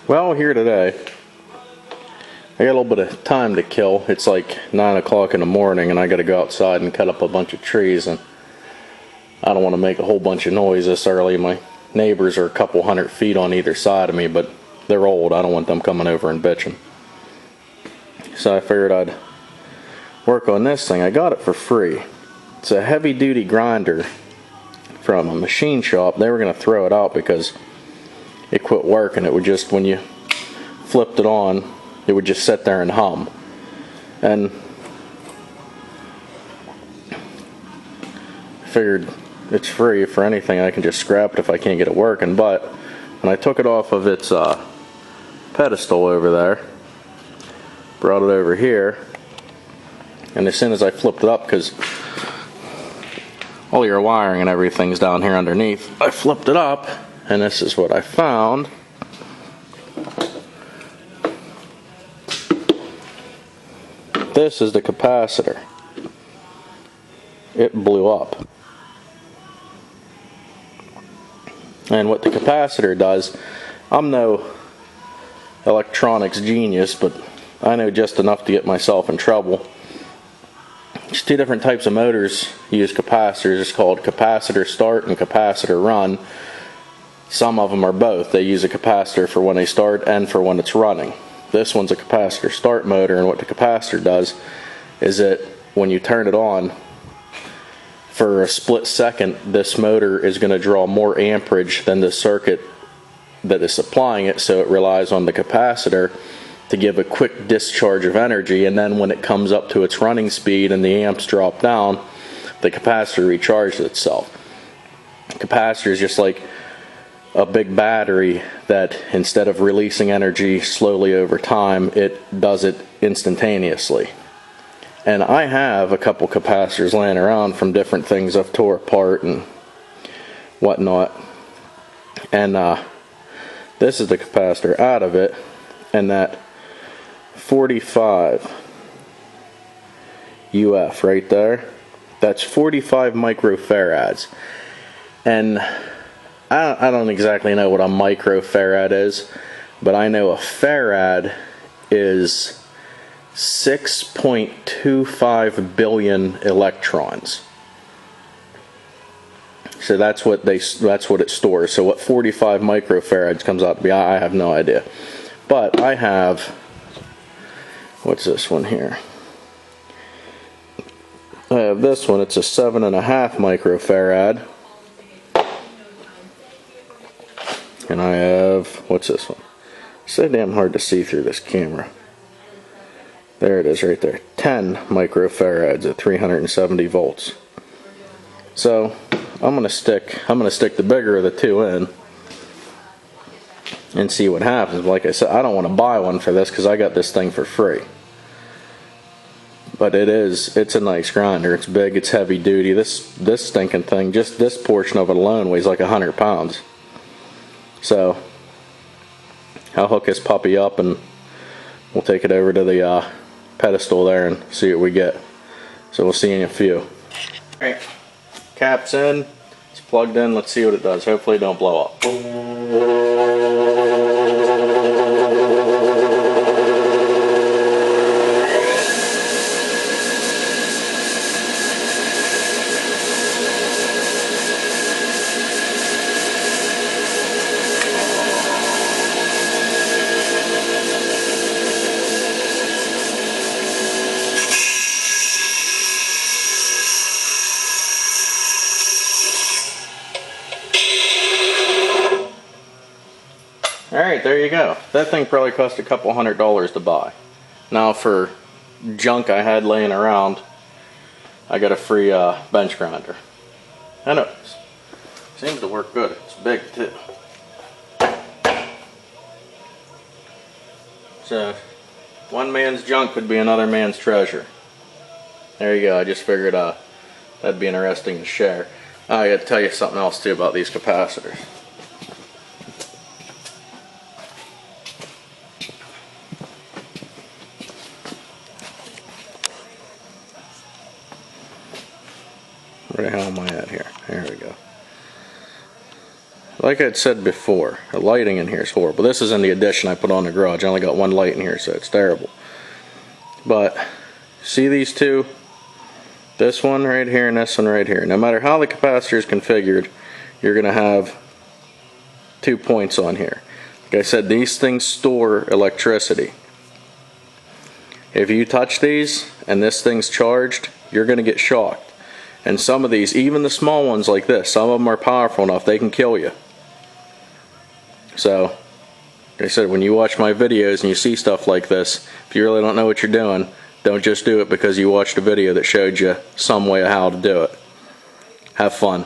Well, here today, I got a little bit of time to kill. It's like 9 o'clock in the morning and I got to go outside and cut up a bunch of trees, and I don't want to make a whole bunch of noise this early. My neighbors are a couple 100 feet on either side of me, but they're old. I don't want them coming over and bitching. So I figured I'd work on this thing. I got it for free. It's a heavy duty grinder from a machine shop. They were going to throw it out because it quit working. It would just, when you flipped it on, it would just sit there and hum. And I figured it's free. For anything, I can just scrap it if I can't get it working. But when I took it off of its pedestal over there, brought it over here, and as soon as I flipped it up, because all your wiring and everything's down here underneath, I flipped it up, and this is what I found. This is the capacitor. It blew up. And what the capacitor does, I'm no electronics genius, but I know just enough to get myself in trouble. There's two different types of motors use capacitors. It's called capacitor start and capacitor run. Some of them are both. They use a capacitor for when they start and for when it's running. This one's a capacitor start motor, and what the capacitor does is that when you turn it on, for a split second, this motor is going to draw more amperage than the circuit that is supplying it, so it relies on the capacitor to give a quick discharge of energy, and then when it comes up to its running speed and the amps drop down, the capacitor recharges itself. The capacitor is just like a big battery that, instead of releasing energy slowly over time, it does it instantaneously. And I have a couple capacitors laying around from different things I've tore apart and whatnot, and this is the capacitor out of it, and that 45 UF right there, that's 45 microfarads. And I don't exactly know what a microfarad is, but I know a farad is 6.25 billion electrons. So that's what it stores. So what 45 microfarads comes out to be, I have no idea. But I have, what's this one here? I have this one. It's a 7.5 microfarad. And I have, what's this one? It's so damn hard to see through this camera. There it is right there. 10 microfarads at 370 volts. So I'm gonna stick the bigger of the two in and see what happens. Like I said, I don't want to buy one for this because I got this thing for free. But it's a nice grinder. It's big, it's heavy duty. This stinking thing, just this portion of it alone weighs like 100 pounds. So I'll hook this puppy up and we'll take it over to the pedestal there and see what we get. So we'll see you in a few. Alright, cap's in, it's plugged in, let's see what it does. Hopefully it don't blow up. Alright, there you go. That thing probably cost a couple $100 to buy. Now for junk I had laying around, I got a free bench grinder. I know, seems to work good. It's big too. So, one man's junk could be another man's treasure. There you go. I just figured that'd be interesting to share. I got to tell you something else too about these capacitors. Where the hell am I at here? There we go. like I had said before, the lighting in here is horrible. This is in the addition I put on the garage. I only got one light in here, so it's terrible. But see these two? This one right here and this one right here. No matter how the capacitor is configured, you're going to have 2 points on here. Like I said, these things store electricity. If you touch these and this thing's charged, you're going to get shocked. And some of these, even the small ones like this, some of them are powerful enough they can kill you. So, like I said, when you watch my videos and you see stuff like this, if you really don't know what you're doing, don't just do it because you watched a video that showed you some way of how to do it. Have fun.